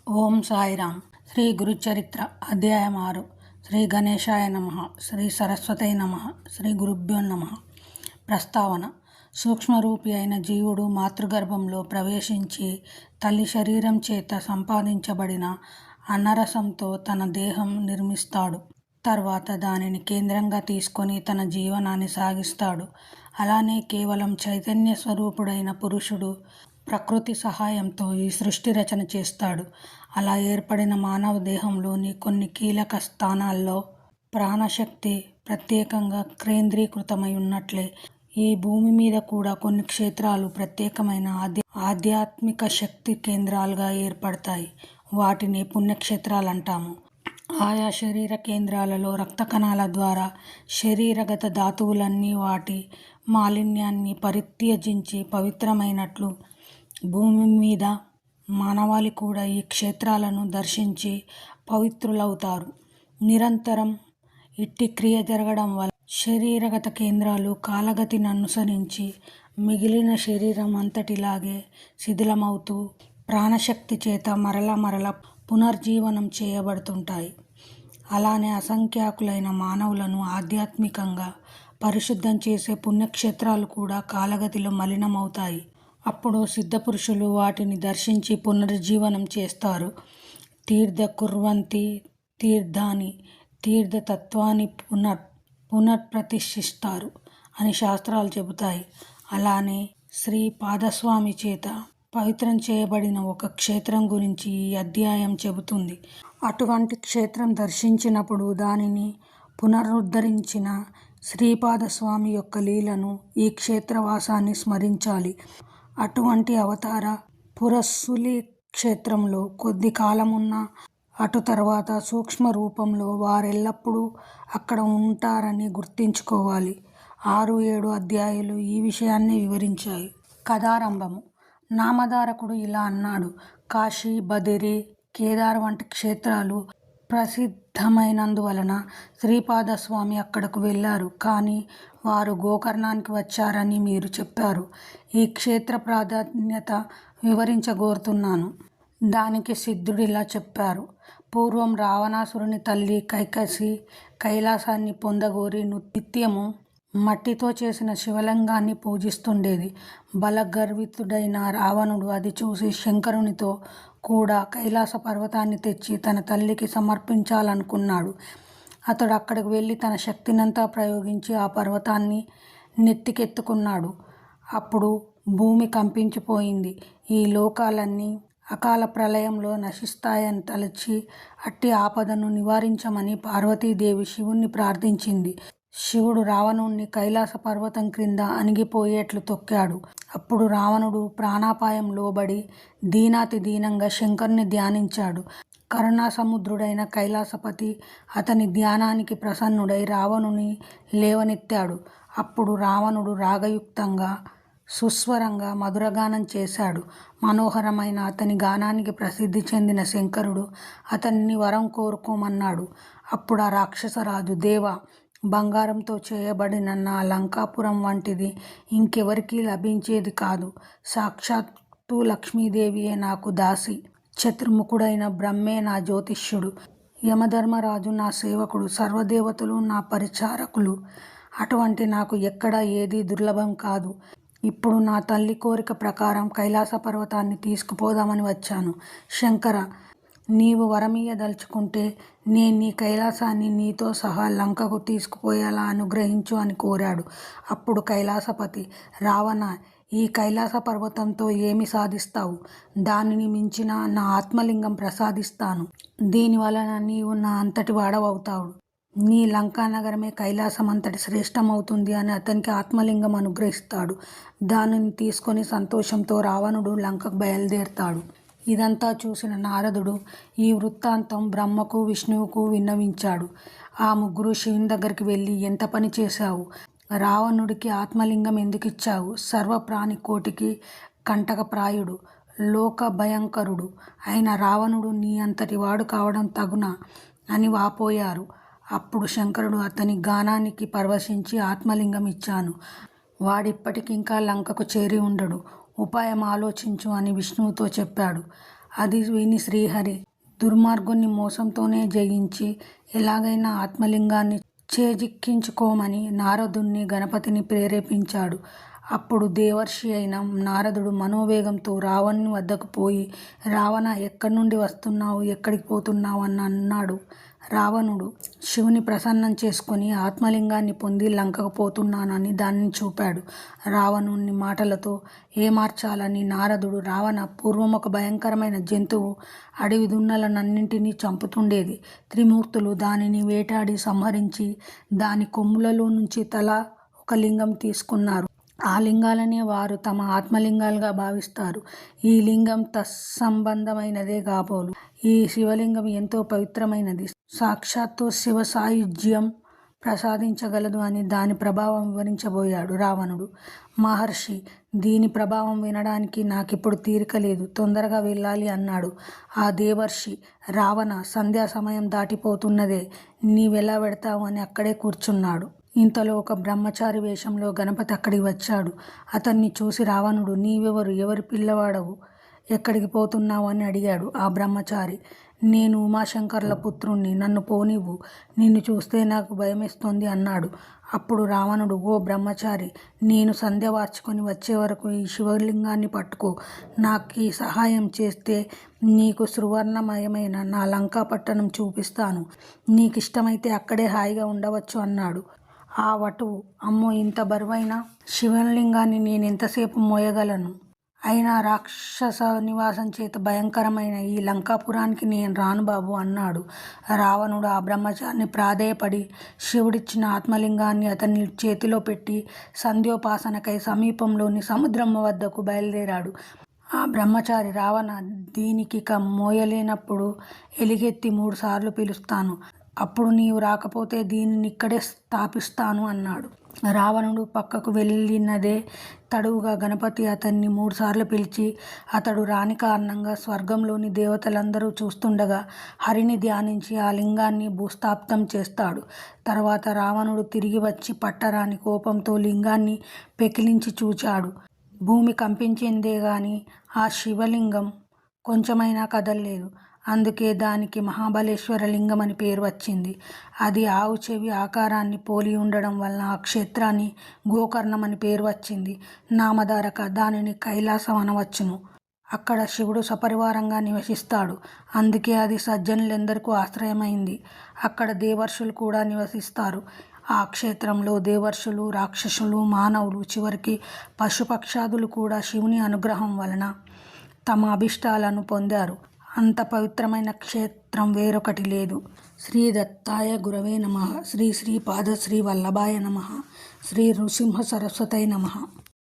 ఓం సాయిరామ్. శ్రీ గురుచరిత్ర అధ్యాయం 6. శ్రీ గణేశాయ నమః. శ్రీ సరస్వతై నమః. శ్రీ గురుభ్యో నమః. ప్రస్తావన: సూక్ష్మరూపి అయిన జీవుడు మాతృగర్భంలో ప్రవేశించి తల్లి శరీరం చేత సంపాదించబడిన అన్నరసంతో తన దేహం నిర్మిస్తాడు. తర్వాత దానిని కేంద్రంగా తీసుకొని తన జీవనాన్ని సాగిస్తాడు. అలానే కేవలం చైతన్య స్వరూపుడైన పురుషుడు ప్రకృతి సహాయంతో ఈ సృష్టి రచన చేస్తాడు. అలా ఏర్పడిన మానవ దేహంలోని కొన్ని కీలక స్థానాల్లో ప్రాణశక్తి ప్రత్యేకంగా కేంద్రీకృతమై ఉన్నట్లే ఈ భూమి మీద కూడా కొన్ని క్షేత్రాలు ప్రత్యేకమైన ఆధ్యాత్మిక శక్తి కేంద్రాలుగా ఏర్పడతాయి. వాటిని పుణ్యక్షేత్రాలు అంటాము. ఆయా శరీర కేంద్రాలలో రక్త కణాల ద్వారా శరీరగత ధాతువులన్నీ వాటి మాలిన్యాన్ని పరిత్యజించి పవిత్రమైనట్లు భూమి మీద మానవాళి కూడా ఈ క్షేత్రాలను దర్శించి పవిత్రులవుతారు. నిరంతరం ఇట్టి క్రియ జరగడం వల్ల శరీరగత కేంద్రాలు కాలగతిని అనుసరించి మిగిలిన శరీరం అంతటిలాగే శిథిలమవుతూ ప్రాణశక్తి చేత మరల పునర్జీవనం చేయబడుతుంటాయి. అలానే అసంఖ్యాకులైన మానవులను ఆధ్యాత్మికంగా పరిశుద్ధం చేసే పుణ్యక్షేత్రాలు కూడా కాలగతిలో మలినమవుతాయి. అప్పుడు సిద్ధపురుషులు వాటిని దర్శించి పునరుజ్జీవనం చేస్తారు. తీర్థ కుర్వంతి తీర్థాని తీర్థతత్వాన్ని పునర్ప్రతిష్ఠిస్తారు అని శాస్త్రాలు చెబుతాయి. అలానే శ్రీ పాదస్వామి చేత పవిత్రం చేయబడిన ఒక క్షేత్రం గురించి ఈ అధ్యాయం చెబుతుంది. అటువంటి క్షేత్రం దర్శించినప్పుడు దానిని పునరుద్ధరించిన శ్రీపాదస్వామి యొక్క లీలను, ఈ క్షేత్రవాసాన్ని స్మరించాలి. అటువంటి అవతార పురస్సులి క్షేత్రంలో కొద్ది కాలమున్న అటు తర్వాత సూక్ష్మ రూపంలో వారెల్లప్పుడూ అక్కడ ఉంటారని గుర్తించుకోవాలి. 6-7 అధ్యాయాలు ఈ విషయాన్ని వివరించాయి. కథారంభము: నామధారకుడు ఇలా అన్నాడు. కాశీ, బదిరి, కేదార్ వంటి క్షేత్రాలు ప్రసిద్ధమైనందువలన శ్రీపాదస్వామి అక్కడకు వెళ్ళారు. కానీ వారు గోకర్ణానికి వచ్చారని మీరు చెప్పారు. ఈ క్షేత్ర ప్రాధాన్యత వివరించగోరుతున్నాను. దానికి సిద్ధుడిలా చెప్పారు. పూర్వం రావణాసురుని తల్లి కైకసి కైలాసాన్ని పొందగోరి నిత్యము మట్టితో చేసిన శివలింగాన్ని పూజిస్తుండేది. బలగర్వితుడైన రావణుడు అది చూసి శంకరునితో కూడా కైలాస పర్వతాన్ని తెచ్చి తన తల్లికి సమర్పించాలనుకున్నాడు. అతడు అక్కడికి వెళ్ళి తన శక్తినంతా ప్రయోగించి ఆ పర్వతాన్ని నెత్తికెత్తుకున్నాడు. అప్పుడు భూమి కంపించిపోయింది. ఈ లోకాలన్నీ అకాల ప్రళయంలో నశిస్తాయని తలచి అట్టి ఆపదను నివారించమని పార్వతీదేవి శివుణ్ణి ప్రార్థించింది. శివుడు రావణుణ్ణి కైలాస పర్వతం క్రింద అణిగిపోయేట్లు తొక్కాడు. అప్పుడు రావణుడు ప్రాణాపాయం లోబడి దీనాతి దీనంగా శంకరుని ధ్యానించాడు. కరుణాసముద్రుడైన కైలాసపతి అతని ధ్యానానికి ప్రసన్నుడై రావణుని లేవనెత్తాడు. అప్పుడు రావణుడు రాగయుక్తంగా సుస్వరంగా మధురగానం చేశాడు. మనోహరమైన అతని గానానికి ప్రసిద్ధి చెందిన శంకరుడు అతనిని వరం కోరుకోమన్నాడు. అప్పుడు ఆ రాక్షసరాజు, దేవా, బంగారంతో చేయబడిన నా లంకాపురం వంటిది ఇంకెవరికీ లభించేది కాదు. సాక్షాత్తు లక్ష్మీదేవియే నాకు దాసి, చతుర్ముఖుడైన బ్రహ్మే నా జ్యోతిష్యుడు, యమధర్మరాజు నా సేవకుడు, సర్వదేవతలు నా పరిచారకులు. అటువంటి నాకు ఎక్కడ ఏదీ దుర్లభం కాదు. ఇప్పుడు నా తల్లి కోరిక ప్రకారం కైలాస పర్వతాన్ని తీసుకుపోదామని వచ్చాను. శంకర, నీవు వరమియ్యదలుచుకుంటే నేను నీ కైలాసాన్ని నీతో సహా లంకకు తీసుకుపోయేలా అనుగ్రహించు అని కోరాడు. అప్పుడు కైలాసపతి, రావణ, ఈ కైలాస పర్వతంతో ఏమి సాధిస్తావు? దానిని మించిన నా ఆత్మలింగం ప్రసాదిస్తాను. దీనివలన నీవు నా అంతటి వాడవవుతావు. నీ లంకా నగరమే కైలాసం అంతటి శ్రేష్టమవుతుంది అని అతనికి ఆత్మలింగం అనుగ్రహిస్తాడు. దానిని తీసుకొని సంతోషంతో రావణుడు లంకకు బయలుదేరతాడు. ఇదంతా చూసిన నారదుడు ఈ వృత్తాంతం బ్రహ్మకు, విష్ణువుకు విన్నవించాడు. ఆ ముగ్గురు శివుని దగ్గరికి వెళ్ళి, ఎంత పని చేశావు? రావణుడికి ఆత్మలింగం ఎందుకు ఇచ్చావు? సర్వప్రాణి కోటికి కంటకప్రాయుడు, లోక భయంకరుడు అయిన రావణుడు నీ అంతటి వాడు కావడం తగునా అని వాపోయారు. అప్పుడు శంకరుడు అతని గానానికి పరవశించి ఆత్మలింగం ఇచ్చాను. వాడిప్పటికింకా లంకకు చేరి ఉండడు. ఉపాయం ఆలోచించు అని విష్ణువుతో చెప్పాడు. అది విని శ్రీహరి దుర్మార్గుని మోసంతోనే జయించి ఎలాగైనా ఆత్మలింగాన్ని చేజిక్కించుకోమని నారదుణ్ణి గణపతిని ప్రేరేపించాడు. అప్పుడు దేవర్షి అయిన నారదుడు మనోవేగంతో రావణుని వద్దకు పోయి, రావణ, ఎక్కడి నుండి వస్తున్నావు, ఎక్కడికి పోతున్నావు అని అన్నాడు. రావణుడు శివుని ప్రసన్నం చేసుకుని ఆత్మలింగాన్ని పొంది లంకకు పోతున్నానని దానిని చూపాడు. రావణుని మాటలతో ఏమార్చాలని నారదుడు, రావణ, పూర్వం ఒక భయంకరమైన జంతువు అడవి దున్నలనన్నింటినీ చంపుతుండేది. త్రిమూర్తులు దానిని వేటాడి సంహరించి దాని కొమ్ములలో నుంచి తలా ఒక లింగం తీసుకున్నారు. ఆ లింగాలనే వారు తమ ఆత్మలింగాలుగా భావిస్తారు. ఈ లింగం తత్సంబంధమైనదే కాబోలు. ఈ శివలింగం ఎంతో పవిత్రమైనది. సాక్షాత్తు శివ సాయుజ్యం ప్రసాదించగలదు అని దాని ప్రభావం వివరించబోయాడు రావణుడు. మహర్షి, దీని ప్రభావం వినడానికి నాకిప్పుడు తీరిక లేదు, తొందరగా వెళ్ళాలి అన్నాడు. ఆ దేవర్షి, రావణ, సంధ్యా సమయం దాటిపోతున్నదే, నీవెలా వెడతావు అని అక్కడే కూర్చున్నాడు. ఇంతలో ఒక బ్రహ్మచారి వేషంలో గణపతి అక్కడికి వచ్చాడు. అతన్ని చూసి రావణుడు, నీవెవరు, ఎవరి పిల్లవాడవు, ఎక్కడికి పోతున్నావు అని అడిగాడు. ఆ బ్రహ్మచారి, నేను ఉమాశంకర్ల పుత్రుణ్ణి, నన్ను పోనివ్వు, నిన్ను చూస్తే నాకు భయమేస్తోంది అన్నాడు. అప్పుడు రావణుడు, ఓ బ్రహ్మచారి, నేను సంధ్య వార్చుకొని వచ్చే వరకు ఈ శివలింగాన్ని పట్టుకో. నాకు ఈ సహాయం చేస్తే నీకు సువర్ణమయమైన నా లంకా పట్టణం చూపిస్తాను. నీకిష్టమైతే అక్కడే హాయిగా ఉండవచ్చు అన్నాడు. ఆ వటువు, అమ్మో, ఇంత బరువైన శివలింగాన్ని నేనెంతసేపు మోయగలను? అయినా రాక్షస నివాసం చేత భయంకరమైన ఈ లంకాపురానికి నేను రాను బాబు అన్నాడు. రావణుడు ఆ బ్రహ్మచారిని ప్రాధేయపడి శివుడిచ్చిన ఆత్మలింగాన్ని అతని చేతిలో పెట్టి సంధ్యోపాసనకై సమీపంలోని సముద్రం వద్దకు బయలుదేరాడు. ఆ బ్రహ్మచారి, రావణ, దీనికిక మోయలేనప్పుడు ఎలుగెత్తి 3 సార్లు పిలుస్తాను, అప్పుడు నీవు రాకపోతే దీనినిక్కడే స్థాపిస్తాను అన్నాడు. రావణుడు పక్కకు వెళ్ళినదే తడువుగా గణపతి అతన్ని 3 సార్లు పిలిచి, అతడు రాని కారణంగా స్వర్గంలోని దేవతలందరూ చూస్తుండగా హరిని ధ్యానించి ఆ లింగాన్ని భూస్థాపితం చేస్తాడు. తర్వాత రావణుడు తిరిగి వచ్చి పట్టరాని కోపంతో లింగాన్ని పెకిలించి చూచాడు. భూమి కంపించిందే గాని ఆ శివలింగం కొంచెమైనా కదల్లేదు. అందుకే దానికి మహాబలేశ్వర లింగం అని పేరు వచ్చింది. అది ఆవు చెవి ఆకారాన్ని పోలి ఉండడం వలన ఆ క్షేత్రాన్ని గోకర్ణం అని పేరు వచ్చింది. నామధారక దానిని కైలాసం అనవచ్చును. అక్కడ శివుడు సపరివారంగా నివసిస్తాడు. అందుకే అది సజ్జనులెందరికీ ఆశ్రయమైంది. అక్కడ దేవర్షులు కూడా నివసిస్తారు. ఆ క్షేత్రంలో దేవర్షులు, రాక్షసులు, మానవులు, చివరికి పశుపక్షాదులు కూడా శివుని అనుగ్రహం వలన తమ అభిష్టాలను పొందారు. అంత పవిత్రమైన క్షేత్రం వేరొకటి లేదు. శ్రీ దత్తాయ గురవే నమః. శ్రీ శ్రీపాద శ్రీ వల్లభాయ నమః. శ్రీ నృసింహ సరస్వతై నమః.